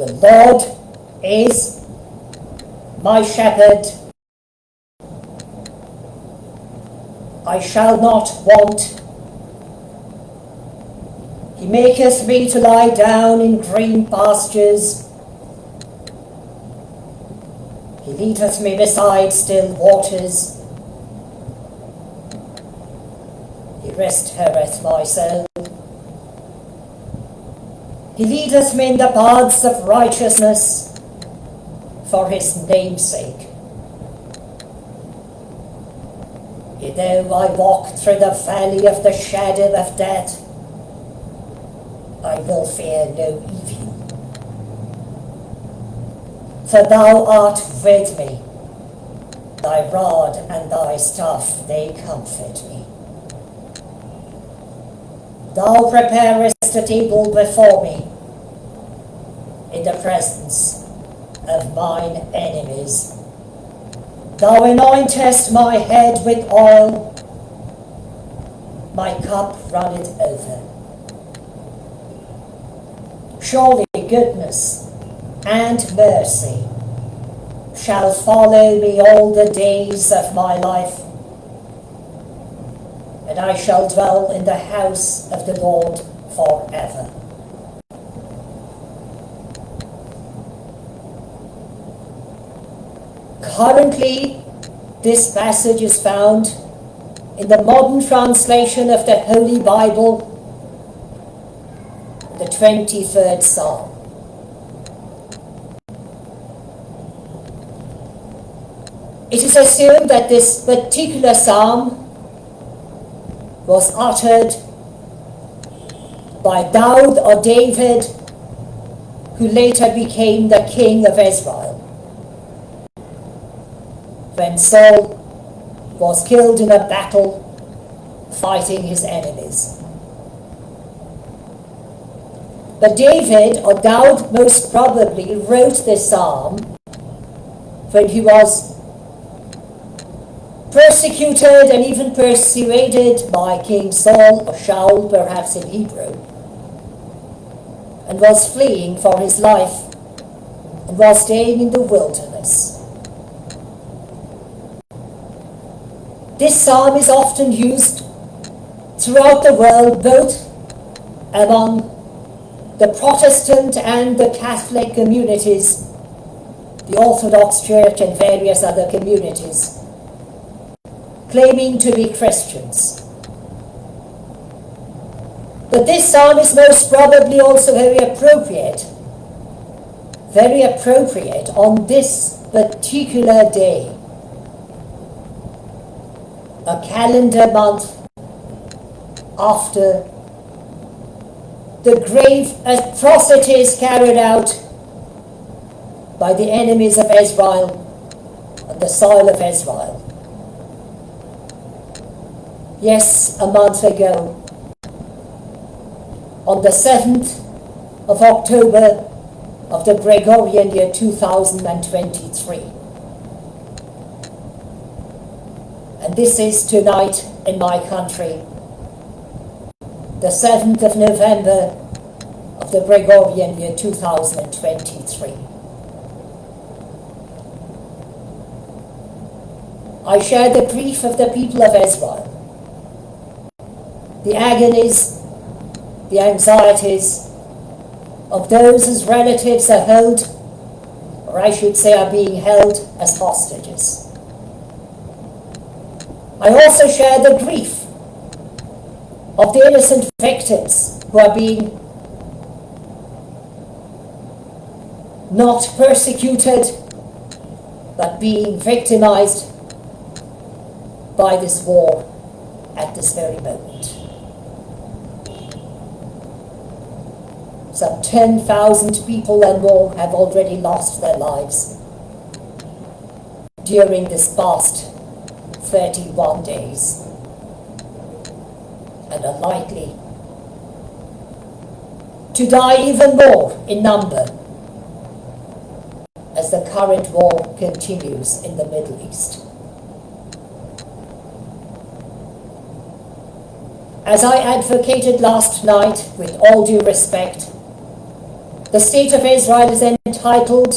The Lord is my shepherd, I shall not want. He maketh me to lie down in green pastures. He leadeth me beside still waters. He restoreth my soul. He leadeth me in the paths of righteousness for his name's sake. Yea, though I walk through the valley of the shadow of death, I will fear no evil. For thou art with me, thy rod and thy staff, they comfort me. Thou preparest a table before me in the presence of mine enemies. Thou anointest my head with oil, my cup runneth over. Surely goodness and mercy shall follow me all the days of my life, and I shall dwell in the house of the Lord forever. Currently, this passage is found in the modern translation of the Holy Bible, the 23rd Psalm. It is assumed that this particular psalm was uttered by Daud or David, who later became the king of Israel, when Saul was killed in a battle fighting his enemies. But David, or Daud most probably, wrote this psalm when he was persecuted and even persuaded by King Saul, or Shaul perhaps in Hebrew, and was fleeing for his life and was staying in the wilderness. This psalm is often used throughout the world, both among the Protestant and the Catholic communities, the Orthodox Church and various other communities, claiming to be Christians. But this psalm is most probably also very appropriate on this particular day, a calendar month after the grave atrocities carried out by the enemies of Israel on the soil of Israel. Yes, a month ago, on the 7th of October of the Gregorian year 2023. And this is tonight in my country, the 7th of November of the Gregorian year 2023. I share the grief of the people of Israel, the agonies, the anxieties of those whose relatives are held, or I should say are being held as hostages. I also share the grief of the innocent victims who are being not persecuted, but being victimized by this war at this very moment. Some 10,000 people and more have already lost their lives during this past 31 days, and are likely to die even more in number as the current war continues in the Middle East. As I advocated last night, with all due respect, the state of Israel is entitled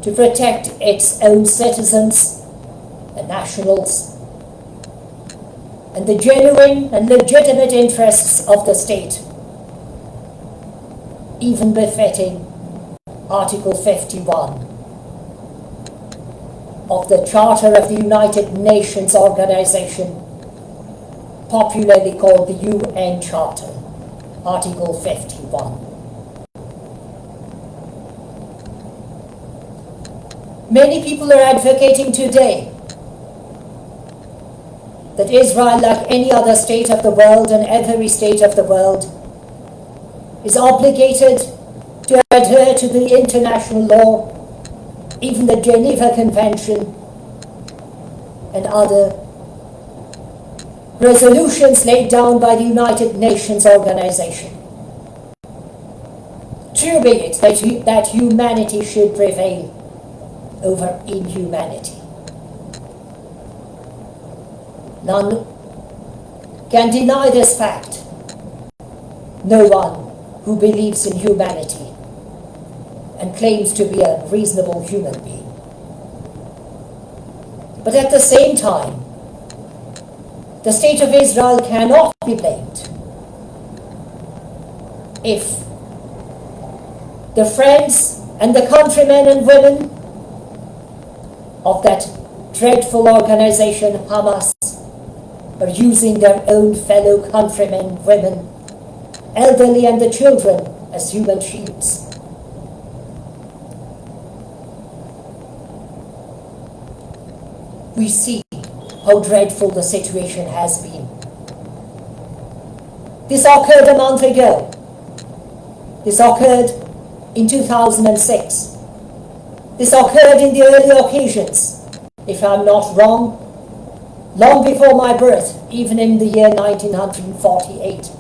to protect its own citizens and nationals and the genuine and legitimate interests of the state, even befitting Article 51 of the Charter of the United Nations Organization, popularly called the UN Charter, Article 51. Many people are advocating today that Israel, like any other state of the world and every state of the world, is obligated to adhere to the international law, even the Geneva Convention and other resolutions laid down by the United Nations Organization. True be it that humanity should prevail over inhumanity. None can deny this fact. No one who believes in humanity and claims to be a reasonable human being. But at the same time, the state of Israel cannot be blamed if the friends and the countrymen and women of that dreadful organization, Hamas, are using their own fellow countrymen, women, elderly and the children as human shields. We see how dreadful the situation has been. This occurred a month ago. This occurred in 2006. This occurred in the early occasions, if I'm not wrong, long before my birth, even in the year 1948.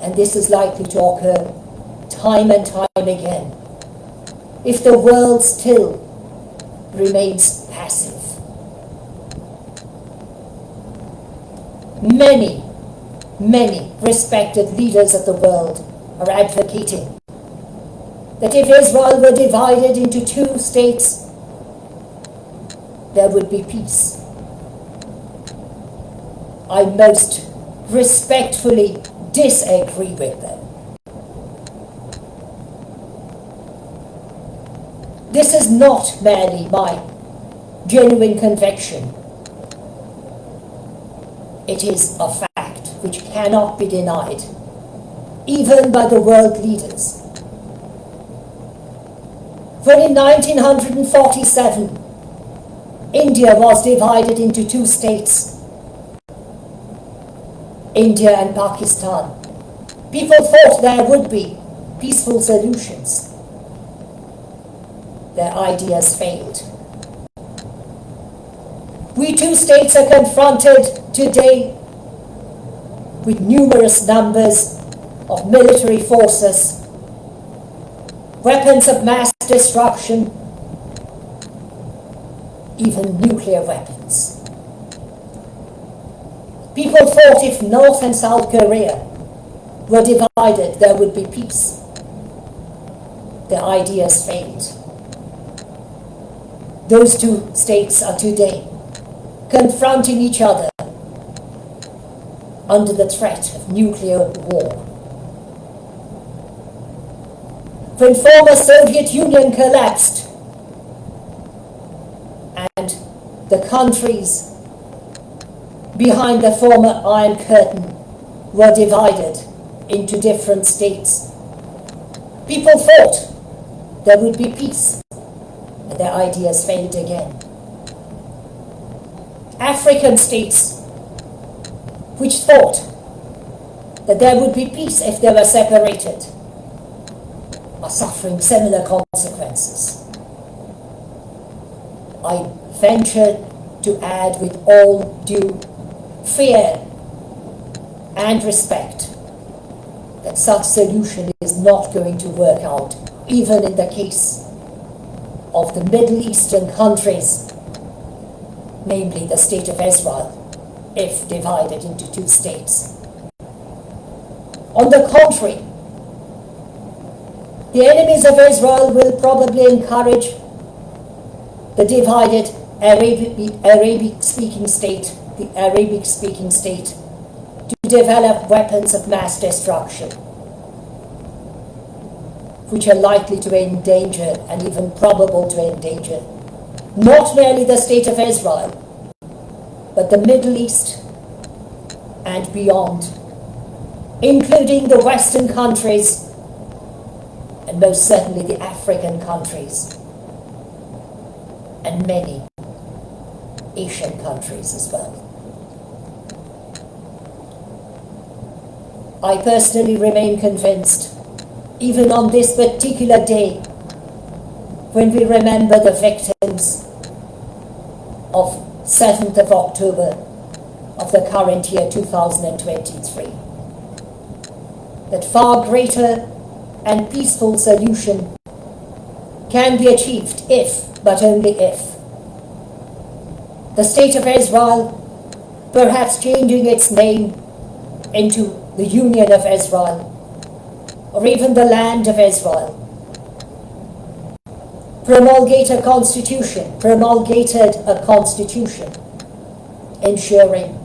And this is likely to occur time and time again if the world still remains passive. Many respected leaders of the world are advocating that if Israel were divided into two states, there would be peace. I most respectfully disagree with them. This is not merely my genuine conviction. It is a fact which cannot be denied, even by the world leaders. When in 1947, India was divided into two states, India and Pakistan, people thought there would be peaceful solutions. Their ideas failed. We two states are confronted today with numerous numbers of military forces, weapons of mass destruction, even nuclear weapons. People thought if North and South Korea were divided, there would be peace. Their ideas failed. Those two states are today confronting each other under the threat of nuclear war. When former Soviet Union collapsed and the countries behind the former Iron Curtain were divided into different states, people thought there would be peace, and their ideas failed again. African states, which thought that there would be peace if they were separated, are suffering similar consequences. I venture to add, with all due fear and respect, that such solution is not going to work out, even in the case of the Middle Eastern countries, namely the state of Israel, if divided into two states. On the contrary, the enemies of Israel will probably encourage the divided Arabic-speaking state, to develop weapons of mass destruction, which are likely to endanger and even probable to endanger not merely the state of Israel, but the Middle East and beyond, including the Western countries and most certainly the African countries and many Asian countries as well. I personally remain convinced, even on this particular day, when we remember the victims of 7th of October of the current year 2023, that far greater and peaceful solution can be achieved if, but only if, the State of Israel, perhaps changing its name into the Union of Israel, or even the Land of Israel, promulgated a constitution ensuring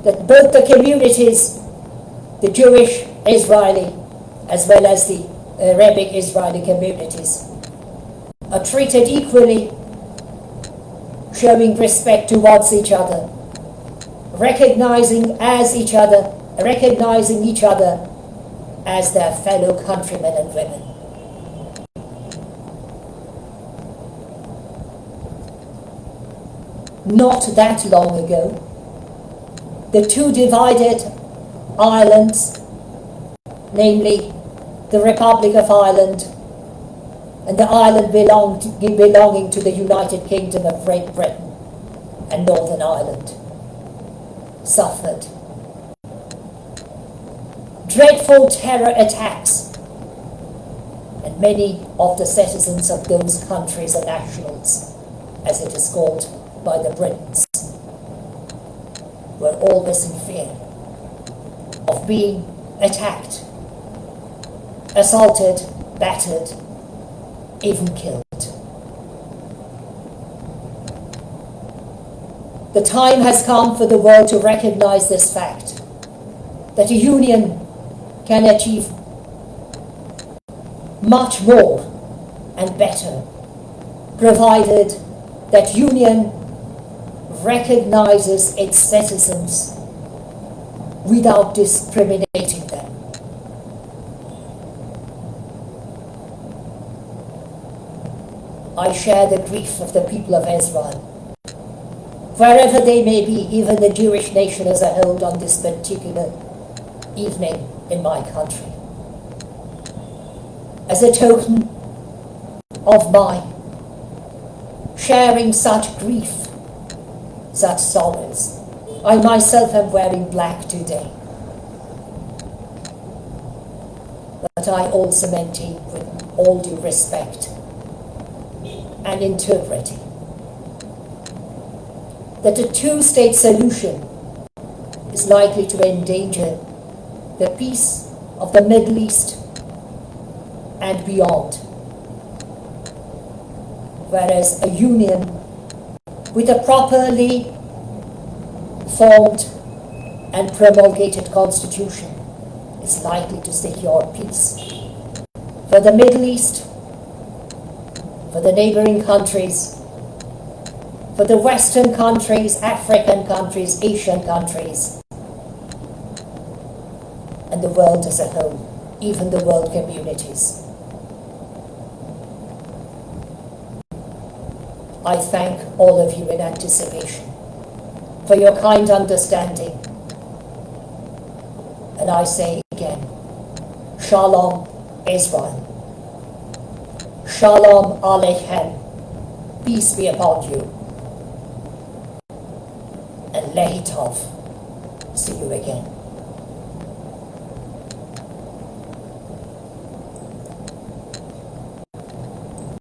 that both the communities, the Jewish Israeli as well as the Arabic Israeli communities, are treated equally, showing respect towards each other, recognizing each other as their fellow countrymen and women. Not that long ago, the two divided islands, namely the Republic of Ireland and the island belonging to the United Kingdom of Great Britain and Northern Ireland, suffered dreadful terror attacks, and many of the citizens of those countries or nationals, as it is called by the Britons, were always in fear of being attacked, assaulted, battered, even killed. The time has come for the world to recognize this fact, that a union can achieve much more and better, provided that union recognizes its citizens without discriminating them. I share the grief of the people of Israel, wherever they may be, even the Jewish nation as a whole, on this particular evening in my country. As a token of my sharing such grief, such sorrows, I myself am wearing black today. But I also maintain, with all due respect and integrity, that a two-state solution is likely to endanger the peace of the Middle East and beyond, whereas a union with a properly formed and promulgated constitution is likely to secure peace for the Middle East, for the neighboring countries, for the Western countries, African countries, Asian countries, and the world as a whole, even the world communities. I thank all of you in anticipation for your kind understanding. And I say again, Shalom Israel. Shalom Aleichem. Peace be upon you. And Lehi Tov. See you again.